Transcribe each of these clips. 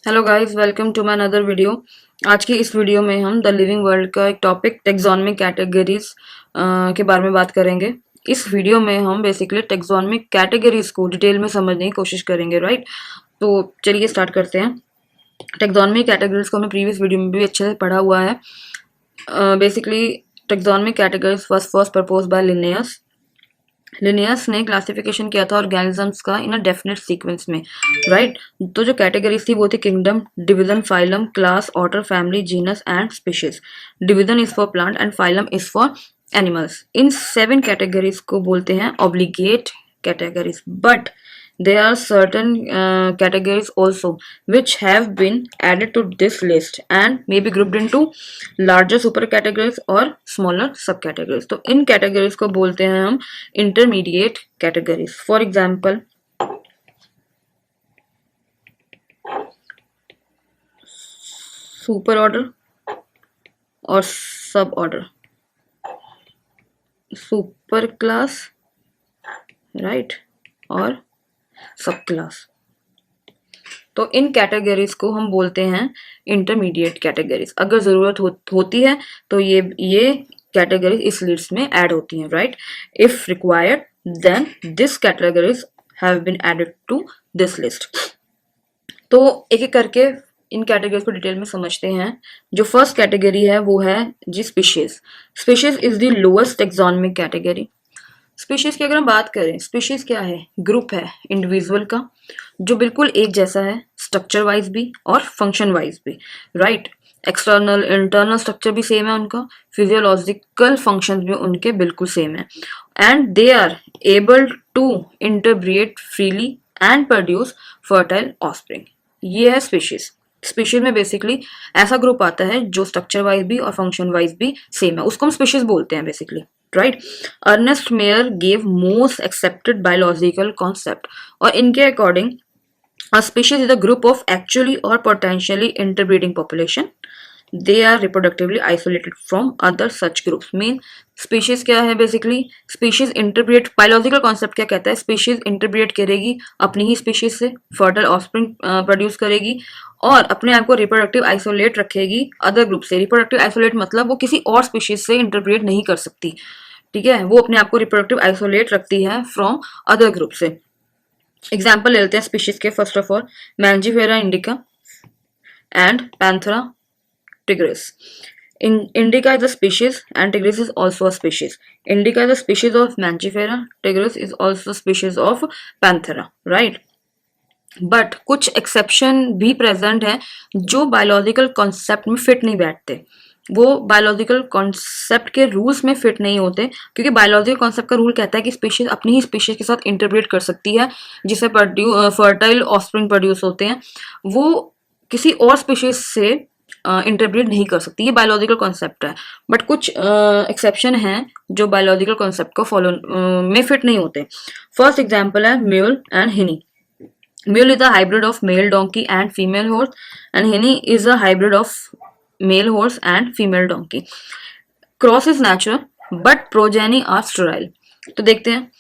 Hello guys, welcome to my another video. आज की इस वीडियो में हम द लिविंग वर्ल्ड का एक टॉपिक टेक्सोनोमिक कैटेगरीज के बारे में बात करेंगे। इस वीडियो में हम बेसिकली टेक्सोनोमिक कैटेगरीज को डिटेल में समझने की कोशिश करेंगे, राइट। तो चलिए स्टार्ट करते हैं। टेक्सोनोमिक कैटेगरीज को हमें प्रीवियस वीडियो में भी अच्छे से पढ़ा हुआ है। Basically taxonomic categories was first propose by Linnaeus. Linnaeus ने क्लासिफिकेशन किया था ऑर्गेनिजम्स का इन अ डेफिनेट सीक्वेंस में, राइट। तो जो कैटेगरीज थी वो थी kingdom, division, phylum, class, order, family, genus and species. Division is for plant and phylum is for animals. In 7 categories को बोलते हैं obligate categories, but there are certain categories also which have been added to this list and may be grouped into larger super categories or smaller subcategories. तो इन categories को बोलते हैं हम intermediate categories. For example, super order और sub order, super class, right, और सब class. तो इन categories को हम बोलते हैं इंटरमीडिएट कैटेगरीज। अगर जरूरत होती है तो ये कैटेगरीज इस लिस्ट में ऐड होती हैं, right. If required then this categories have been added to this list. तो एक एक करके इन कैटेगरीज को डिटेल में समझते हैं। जो फर्स्ट कैटेगरी है वो है जी species. Species is the lowest taxonomic category. Species की अगर हम बात करें, स्पीशीज क्या है? ग्रुप है इंडिविजुअल का जो बिल्कुल एक जैसा है, स्ट्रक्चर वाइज भी और फंक्शन वाइज भी, राइट। एक्सटर्नल इंटरनल स्ट्रक्चर भी सेम है उनका, फिजियोलॉजिकल फंक्शंस भी उनके बिल्कुल सेम है, and they are able to interbreed freely and produce fertile offspring. ये है स्पीशीज। स्पीशीज में बेसिकली ऐसा ग्रुप आता है जो स्ट्रक्चर वाइज भी और फंक्शन वाइज भी सेम है, उसको हम स्पीशीज बोलते हैं basically, right. Ernst Mayr gave most accepted biological concept, और इनके according a species is a group of actually or potentially interbreeding population. They are reproductively isolated from other such groups. Mean species क्या है basically? Species interbreed, biological concept क्या कहता है? Species interbreed करेगी अपनी ही species से, fertile offspring produce करेगी और अपने आप को reproductive isolate रखेगी other group से। Reproductive isolate मतलब वो किसी और species से interbreed नहीं कर सकती, ठीक है। वो अपने आप को reproductive isolate रखती है from other group से। एग्जाम्पल ले लेते हैं स्पीशीज के। First of all Mangifera indica and Panthera tigris. Indica is a species and tigris is also a species. Indica is a species of Mangifera, tigris is also a species of Panthera, right? But कुछ exception भी present है जो biological concept में fit नहीं बैठते। वो biological concept के rules में फिट नहीं होते, क्योंकि बायोलॉजिकल कॉन्सेप्ट का रूल कहता है कि स्पीशीज अपनी ही स्पीशीज के साथ इंटरब्रेट कर सकती है, जिससे फर्टाइल ऑफस्प्रिंग प्रोड्यूस होते हैं। वो किसी और स्पीशीज से इंटरब्रेट नहीं कर सकती, ये बायोलॉजिकल कॉन्सेप्ट है। बट कुछ एक्सेप्शन हैं जो बायोलॉजिकल कॉन्सेप्ट को फॉलो में फिट नहीं होते। फर्स्ट एग्जाम्पल है म्यूल एंड हिनी। Mule is a hybrid of male donkey and female horse, and Henny is a hybrid of male horse and female donkey. Cross is natural, but progeny are sterile. तो देखते हैं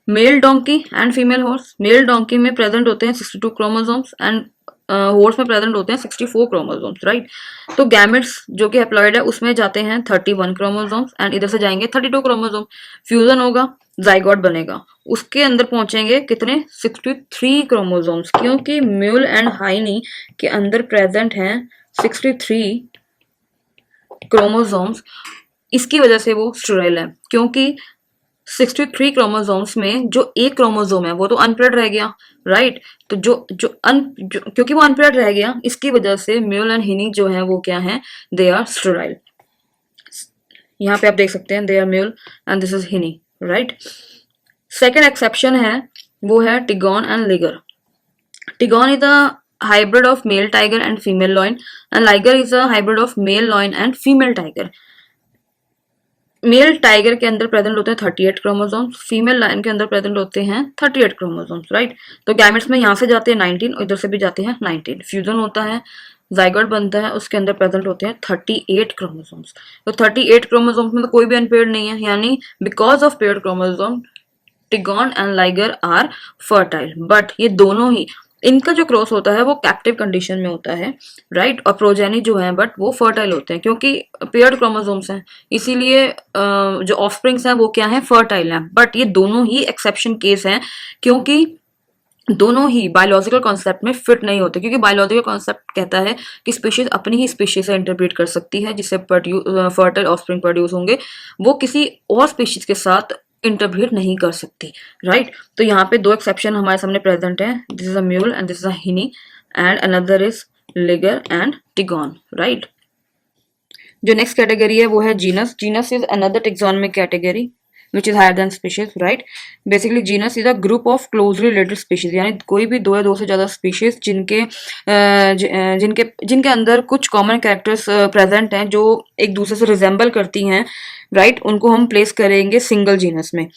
mail donkey and female horse. Mail donkey में present होते हैं 62 chromosomes and horse में present होते हैं 64 chromosomes, right. तो गैमेट्स जो कि हैप्लॉइड है उसमें जाते हैं 31 क्रोमोसोम्स एंड इधर से जाएंगे 32 क्रोमोसोम। फ्यूजन होगा, जाइगोट बनेगा, उसके अंदर पहुंचेंगे कितने? 63 क्रोमोसोम्स, क्योंकि म्यूल एंड हाइनी के अंदर प्रेजेंट हैं 63 क्रोमोसोम्स। इसकी वजह से वो स्टेराइल है, क्योंकि 63 क्रोमोसोम्स में जो एक क्रोमोसोम है वो तो अनपेयर्ड रह गया, राइट। तो क्योंकि वो अनपेयर्ड रह गया, इसकी वजह से म्यूल एंड हिनी जो है वो क्या है? They are sterile. यहाँ पे आप देख सकते हैं they are mule and this is hinny, right. Second exception है वो है tigon and liger. Tigon is a hybrid of male tiger and female lion, and liger is a hybrid of male lion and female tiger. Male tiger के अंदर present होते हैं 38 chromosomes, female lion के अंदर present होते हैं 38 chromosomes, right. तो gametes में यहाँ से जाते हैं 19 और इधर से भी जाते हैं 19। फ्यूजन होता है, जाइगोट बनता है, उसके अंदर प्रेजेंट होते हैं 38 क्रोमोसोम्स। तो 38 क्रोमोसोम्स में तो कोई भी अनपेयर्ड नहीं है, यानी because of paired chromosome tigon and liger are fertile. But ये दोनों ही इनका जो क्रॉस होता है वो कैप्टिव कंडीशन में होता है, राइट। और प्रोजेनी जो है बट वो फर्टाइल होते हैं, क्योंकि पेयर्ड क्रोमोसोम्स हैं, इसीलिए जो ऑफस्प्रिंग्स हैं वो क्या है, फर्टाइल हैं। बट ये दोनों ही एक्सेप्शन केस हैं, क्योंकि दोनों ही बायोलॉजिकल कॉन्सेप्ट में फिट नहीं होते, क्योंकि बायोलॉजिकल कॉन्सेप्ट कहता है कि स्पीशीज अपनी ही स्पीशीज से इंटरप्रेट कर सकती है, जिससे फर्टाइल ऑफस्प्रिंग प्रोड्यूस होंगे, वो किसी और स्पीशीज के साथ इंटरब्रीड नहीं कर सकती, राइट। तो यहाँ पे दो एक्सेप्शन हमारे सामने प्रेजेंट है, this is a mule and this is a hinny, and another is liger and tigon, right. जो नेक्स्ट कैटेगरी है वो है genus. Genus is another taxonomic category which is higher than species, right? Basically genus is a group of closely related species, यानी कोई भी दो या दो से ज़्यादा species जिनके अंदर कुछ common characters present हैं जो एक दूसरे से resemble करती हैं, right? उनको हम place करेंगे single genus में।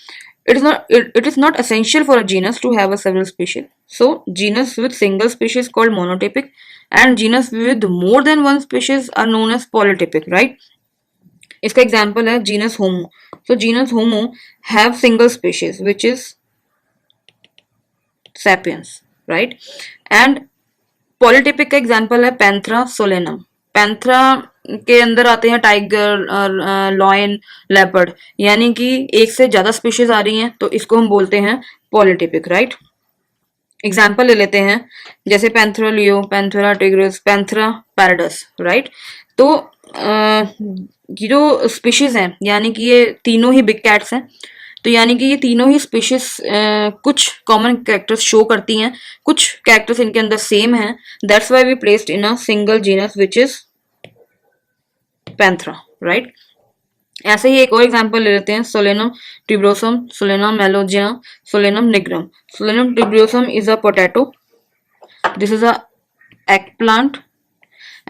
It is not essential for a genus to have a several species. So genus with single species called monotypic, and genus with more than one species are known as polytypic, right? इसका example है genus Homo. So genus Homo have single species which is sapiens, right. And polytypic का example है Panthera Solanum. Panthera के अंदर आते हैं tiger, lion, leopard, यानी कि एक से ज्यादा स्पीशीज आ रही हैं, तो इसको हम बोलते हैं पॉलीटिपिक, राइट। एग्जाम्पल ले लेते हैं, जैसे Panthera leo, Panthera tigris, Panthera pardus, right. तो ये जो स्पीशीज हैं, यानी कि ये तीनों ही बिग कैट्स हैं, तो यानी कि ये तीनों ही स्पीशीज कुछ कॉमन कैरेक्टर्स शो करती हैं, कुछ कैरेक्टर्स इनके अंदर सेम हैं, that's why we placed in a single genus which is Panthera, right. ऐसे ही एक और एग्जांपल ले लेते हैं, Solanum tuberosum, Solanum melongena, Solanum nigrum. Solanum tuberosum is a potato, this is a eggplant,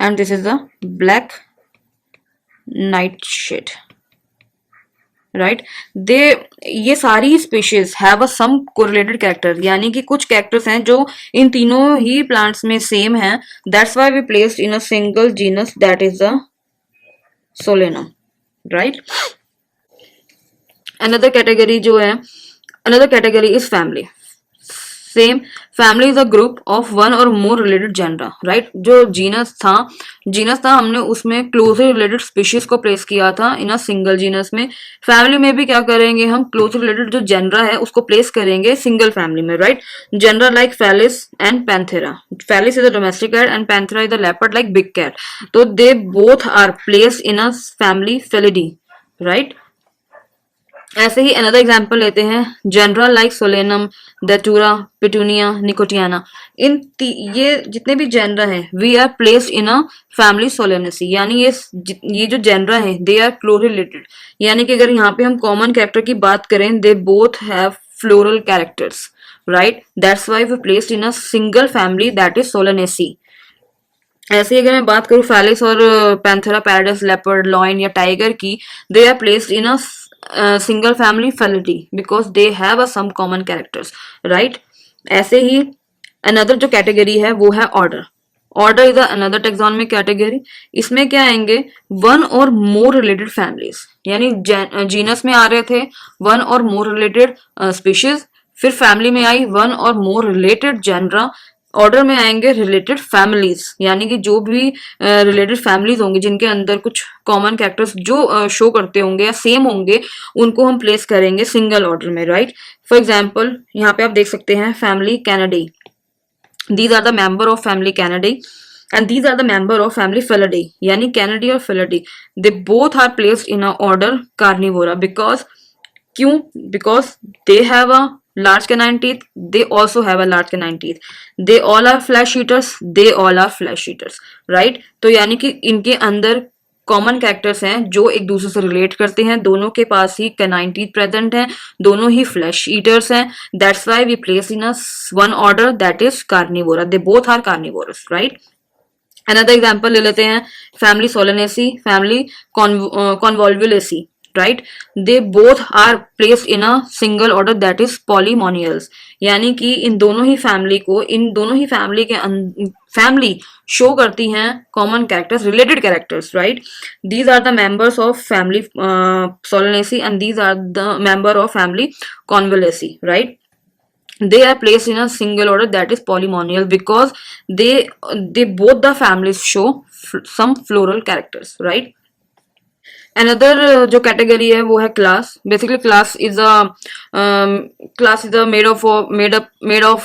and this is a black nightshade, right. ये सारी species have a some correlated character, यानी कि कुछ कैरेक्टर्स हैं जो इन तीनों ही प्लांट्स में सेम हैं, that's why we placed in a single genus that is the Solanum, right. Another category is family. Same, family is a group of one or more related genera, right. जो genus था हमने उसमें closely related species को place किया था in a single genus में। Family में भी क्या करेंगे हम, क्लोजली रिलेटेड जो जेनरा है उसको प्लेस करेंगे सिंगल फैमिली में, right. Genera like Felis and Panthera. Felis is a domestic cat and Panthera is a leopard like big cat, तो they both are placed in a family Felidae, right. ऐसे ही another example लेते हैं, general like Solanum, Datura, Petunia, Nicotiana. ये जितने भी genera है, we are placed in a family Solanaceae, यानी ये जो जेनरा है दे आर क्लोज रिलेटेड, यानी कि अगर यहाँ पे हम कॉमन कैरेक्टर की बात करें, they both have floral characters, right. That's why we placed in a single family that is Solanaceae. ऐसे ही अगर मैं बात करूं फैलिस और पैंथेरा पैराडस, लेपर्ड, लॉयन या टाइगर की, they are placed in a single family Felidae because they have a some common characters, right. ऐसे ही अनदर जो कैटेगरी है वो है order. Order is another taxonomic category. इसमें क्या आएंगे, one or more related families, यानी जीनस में आ रहे थे one or more related species, फिर फैमिली में I one or more related genre, order में आएंगे रिलेटेड फैमिलीज, यानी कि जो भी रिलेटेड फैमिलीज होंगे जिनके अंदर कुछ कॉमन कैरेक्टर्स जो शो करते होंगे या सेम होंगे, उनको हम प्लेस करेंगे सिंगल ऑर्डर में, राइट। फॉर एग्जाम्पल यहाँ पे आप देख सकते हैं family Kennedy, these are the member of family Canidae and these are the member of family Felidae, यानी कैनेडी और Felidae, they both are placed in a order carnivora because क्यों, because they have a large canine teeth, they also have a large canine teeth, they all are flesh eaters, they all are flesh eaters, right। तो यानी कि इनके अंदर common characters हैं जो एक दूसरे से रिलेट करते हैं, दोनों के पास ही कैनाइन टीथ प्रेजेंट हैं, दोनों ही फ्लैश ईटर्स हैं, that's why we place in a one order that is Carnivora, they both are carnivorous, right. Another example ले लेते हैं, family Solanaceae, family Convolvulaceae, right. They both are placed in a single order that is Polemoniales, यानी कि इन दोनों ही family के family show करती हैं common characters, related characters, right. These are the members of family Solanaceae and these are the member of family Convolvulaceae, right. they are placed in a single order, that is polynomial, because they both the families show some floral characters, right? Another जो category है वो है class. Basically class is made of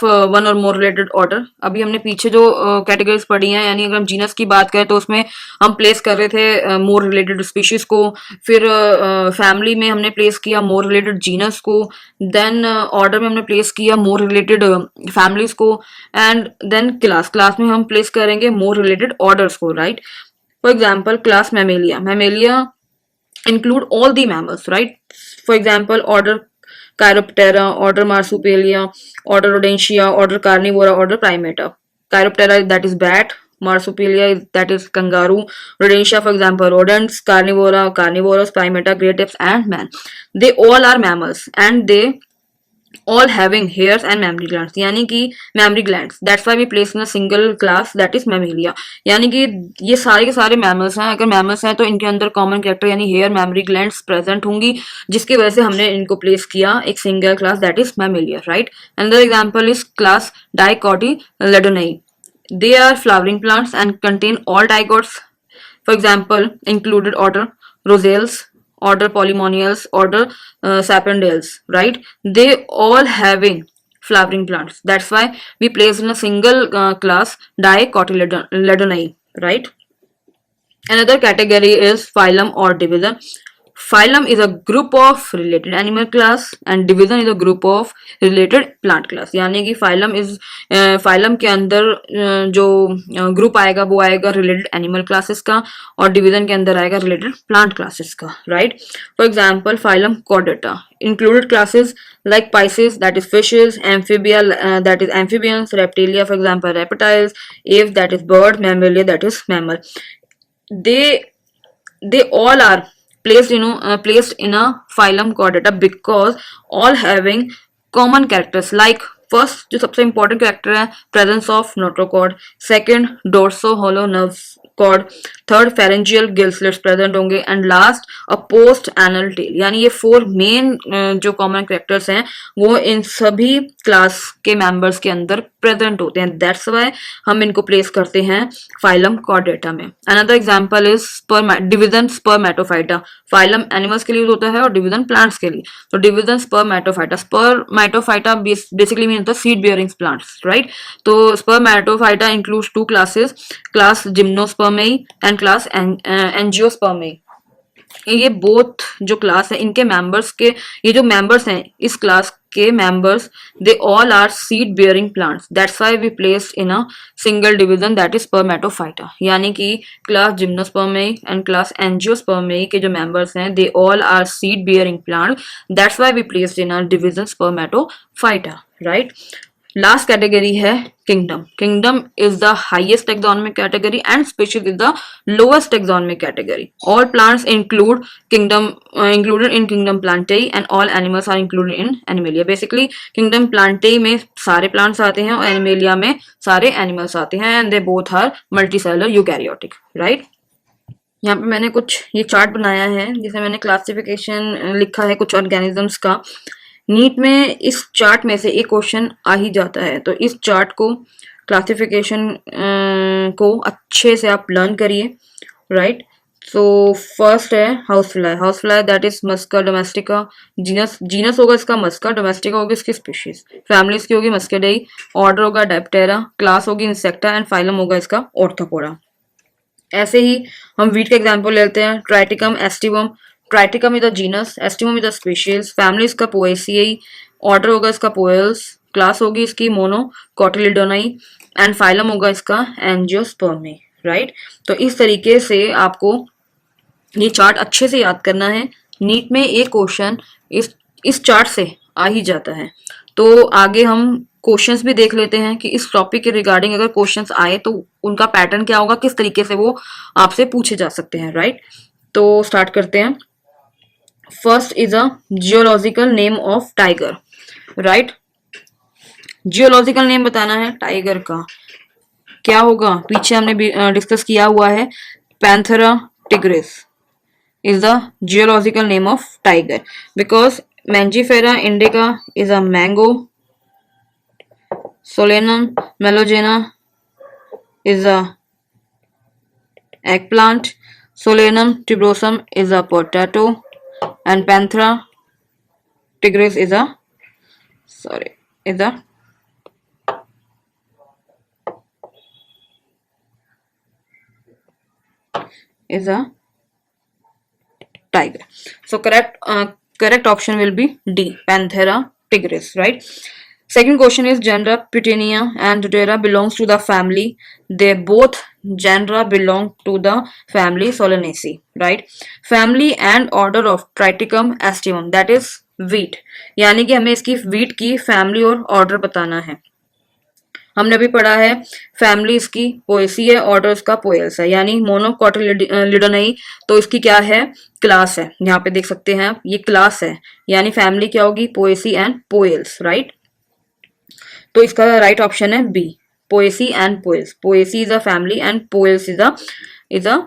one or more related order. अभी हमने पीछे जो categories पढ़ी हैं, यानी अगर हम जीनस की बात करें तो उसमें हम प्लेस कर रहे थे मोर रिलेटेड स्पीशीज को, फिर फैमिली में हमने प्लेस किया मोर रिलेटेड जीनस को, देन ऑर्डर में हमने प्लेस किया मोर रिलेटेड फैमिलीज को, एंड देन क्लास में हम प्लेस करेंगे मोर रिलेटेड ऑर्डर्स को, right? For example class Mammalia include all the mammals, right? For example, order Chiroptera, order Marsupialia, order Rodentia, order Carnivora, order Primata. Chiroptera, that is bat. Marsupialia, that is kangaroo. Rodentia, for example, rodents. Carnivora, carnivorous. Primata, great apes, and man. They all are mammals, and they all having hairs and mammary glands, यानी कि mammary glands. That's why we place in a single class, that is mammalia. यानी कि ये सारे के सारे mammals हैं. अगर mammals हैं तो इनके अंदर common character यानी hair, mammary glands present होंगी, जिसकी वजह से हमने इनको place किया एक single class, that is mammalia, right? Another example is class Dicotyledonei. They are flowering plants and contain all dicots. For example, included order Rosales, order Polymoniales, order Sapindales, right? They all having flowering plants. That's why we place in a single class Dicotyledonei, right? Another category is phylum or division. Phylum is a group of related animal class and division is a group of related plant class. यानी कि phylum के अंदर जो group आएगा वो आएगा related animal classes का, और division के अंदर आएगा related plant classes का, right? For example, phylum Chordata included classes like Pisces, that is fishes, amphibia, that is amphibians, reptilia, for example reptiles, aves, that is bird, mammalia, that is mammal. They all are placed in a phylum Chordata because all having common characters. Like first जो सबसे important character है presence of notochord, second dorso hollow nerve cord, third pharyngeal gill slits present होंगे, and last a post anal tail. यानी ये 4 main जो common characters हैं वो इन सभी क्लास के मेंबर्स के अंदर प्रेजेंट होते हैं. दैट्स वाई हम इनको प्लेस करते हैं फाइलम कॉर्डेटा में. Another example is division Spermatophyta. Phylum animals के लिए यूज होता है और डिवीजन प्लांट्स के लिए. तो डिवीजन स्पर्मेटोफाइटा बेसिकली मीन होता है सीड बियरिंग प्लांट्स, राइट? तो Spermatophyta includes 2 classes, class Gymnospermae and class Angiospermae. ये बोथ जो क्लास है इनके मेंबर्स के, ये जो मेंबर्स हैं इस क्लास के members, they all are seed bearing plants. That's why we placed in a single division, that is Spermatophyta. यानी कि class Gymnospermae and class Angiospermae के जो मेंबर्स हैं they all are seed bearing plant. That's why we placed in a division Spermatophyta, right? Last category है kingdom. Kingdom is the highest taxonomic category and species is the lowest taxonomic category. All plants included in kingdom Plantae and all animals are included in Animalia. Basically kingdom Plantae में सारे plants आते हैं और Animalia में सारे animals आते हैं, and they both are multicellular eukaryotic, right? यहाँ पे मैंने कुछ ये चार्ट बनाया है जिसमें मैंने क्लासिफिकेशन लिखा है कुछ ऑर्गेनिजम्स का. नीट में इस चार्ट में से एक क्वेश्चन आ ही जाता है, तो इस चार्ट को क्लासिफिकेशन को अच्छे से आप लर्न करिए, राइट? सो फर्स्ट है house fly that is Musca domestica. Genus होगा इसका मस्का, डोमेस्टिका होगी इसकी स्पीशीज, फैमिलीज की होगी मस्केडेई, ऑर्डर होगा डायप्टेरा, क्लास होगी इंसेक्टा एंड फाइलम होगा इसका ऑर्थोपोडा. ऐसे ही हम वीट का एग्जाम्पल लेते हैं. Triticum aestivum. Triticum is the genus, aestivum is the species, family इसका पोएसियाई, ऑर्डर होगा इसका पोएल्स, क्लास होगी इसकी मोनोकोटिलिडोनाई एंड फाइलम होगा इसका एंजियोस्पर्मी, राइट? तो इस तरीके से आपको ये चार्ट अच्छे से याद करना है. नीट में एक क्वेश्चन इस चार्ट से आ ही जाता है. तो आगे हम क्वेश्चंस भी देख लेते हैं कि इस टॉपिक के रिगार्डिंग अगर क्वेश्चंस आए तो उनका पैटर्न क्या होगा, किस तरीके से वो आपसे पूछे जा सकते हैं, राइट? तो स्टार्ट करते हैं. First is a geological name of tiger, right? Geological name बताना है टाइगर का. क्या होगा? पीछे हमने डिस्कस किया हुआ है. Panthera tigris is the geological name of tiger because Mangifera indica is a mango Solanum melogena is a eggplant. Solanum tuberosum is a potato, and Panthera tigris is a is a tiger. So correct option will be D, Panthera tigris, right? Second question is genera Putinea and Dodera belongs to the family. They both genera belong to the family Solanaceae, right? Family and order of Triticum aestivum, that is wheat. यानी कि हमें इसकी wheat की family और order बताना है. हमने अभी पढ़ा है फैमिली इसकी पोएसी है, ऑर्डर इसका पोएल्स है, यानी मोनोकोटिलिडोनाई तो इसकी क्या है, क्लास है. यहाँ पे देख सकते हैं आप, ये क्लास है, यानी फैमिली क्या होगी, पोएसी एंड पोएल्स, राइट. तो इसका राइट ऑप्शन है B, Poaceae and Poales. Poaceae is a family and Poales is a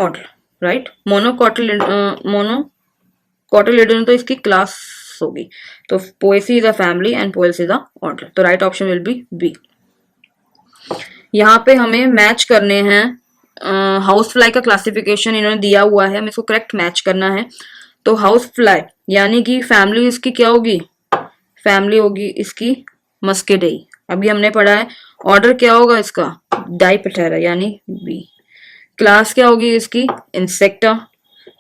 order, right. Monocotyledonae तो इसकी क्लास होगी, तो Poaceae is a family and Poales is a order. तो right option will be B. यहाँ पे हमें match करने हैं हाउस फ्लाई का क्लासिफिकेशन इन्होंने दिया हुआ है, हमें इसको करेक्ट मैच करना है. तो हाउस फ्लाई यानी कि फैमिली इसकी क्या होगी, फैमिली होगी इसकी मस्केडेई. अभी हमने पढ़ा है ऑर्डर क्या होगा इसका, डाइपटेरा यानी बी. क्लास क्या होगी इसकी, इंसेक्टा,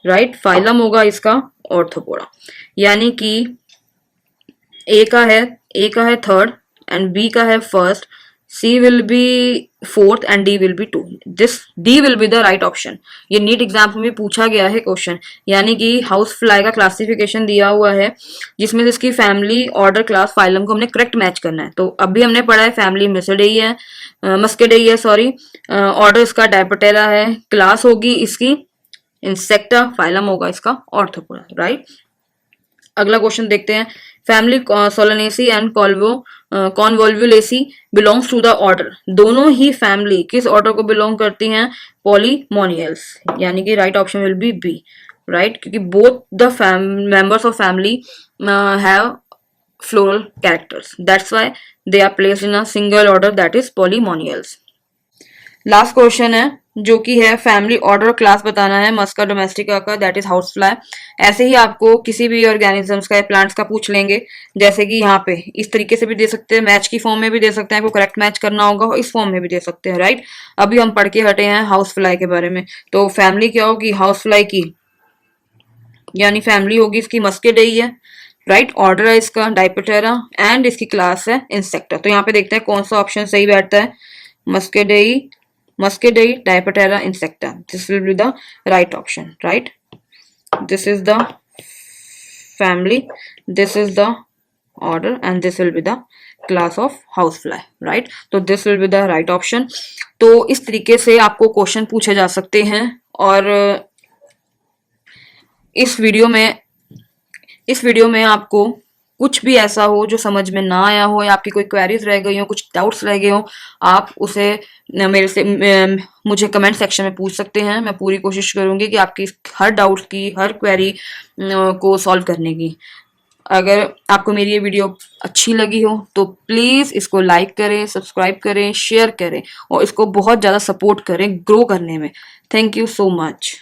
राइट. फाइलम होगा इसका ऑर्थोपोडा, यानी कि ए का है थर्ड एंड बी का है first, C will be fourth and D will be two. This D will be the right option. ये नीट एग्जाम में पूछा गया है क्वेश्चन, यानी कि हाउस फ्लाई का क्लासिफिकेशन दिया हुआ है जिसमें इसकी फैमिली, ऑर्डर, क्लास, फाइलम को हमने करेक्ट मैच करना है. तो अभी हमने पढ़ा है फैमिली मस्केडेई है, ऑर्डर इसका डायपटेरा है, क्लास होगी इसकी इंसेक्टा, फाइलम होगा इसका ऑर्थोपोडा, राइट. अगला क्वेश्चन देखते हैं. Family Solanaceae and Convolvulaceae belongs to the order. दोनों ही फैमिली किस ऑर्डर को बिलोंग करती हैं, पॉलीमोनियल्स, यानी कि right option will be B, right. क्योंकि both the members of family have floral characters, that's why they are placed in a single order, that is Polemoniales. Last question है जो कि है फैमिली, ऑर्डर, क्लास बताना है Musca domestica का, that is house fly. ऐसे ही आपको किसी भी ऑर्गेनिजम्स का या प्लांट्स का पूछ लेंगे, जैसे कि यहाँ पे इस तरीके से भी दे सकते हैं, मैच की फॉर्म में भी दे सकते हैं, आपको करेक्ट मैच करना होगा, और इस फॉर्म में भी दे सकते हैं, राइट. अभी हम पढ़ के हटे हैं हाउस फ्लाई के बारे में. तो फैमिली क्या होगी हाउस फ्लाई की, यानी फैमिली होगी इसकी मस्केडेई है, राइट. ऑर्डर है इसका डाइपटेरा एंड इसकी क्लास है इंसेक्टा. तो यहाँ पे देखते हैं कौन सा ऑप्शन सही बैठता है. Muscadei, Diptera, insecta. This will be the right option, right? This is the family, this is the order, and this will be the class of housefly, right? तो this will be the right option. तो इस तरीके से आपको question पूछे जा सकते हैं. और इस वीडियो में आपको कुछ भी ऐसा हो जो समझ में ना आया हो, या आपकी कोई क्वेरीज रह गई हो, कुछ डाउट्स रह गए हो, आप उसे मुझे कमेंट सेक्शन में पूछ सकते हैं. मैं पूरी कोशिश करूंगी कि आपकी हर डाउट्स की, हर क्वेरी को सॉल्व करने की. अगर आपको मेरी ये वीडियो अच्छी लगी हो तो प्लीज़ इसको लाइक करें, सब्सक्राइब करें, शेयर करें और इसको बहुत ज़्यादा सपोर्ट करें ग्रो करने में. Thank you so much.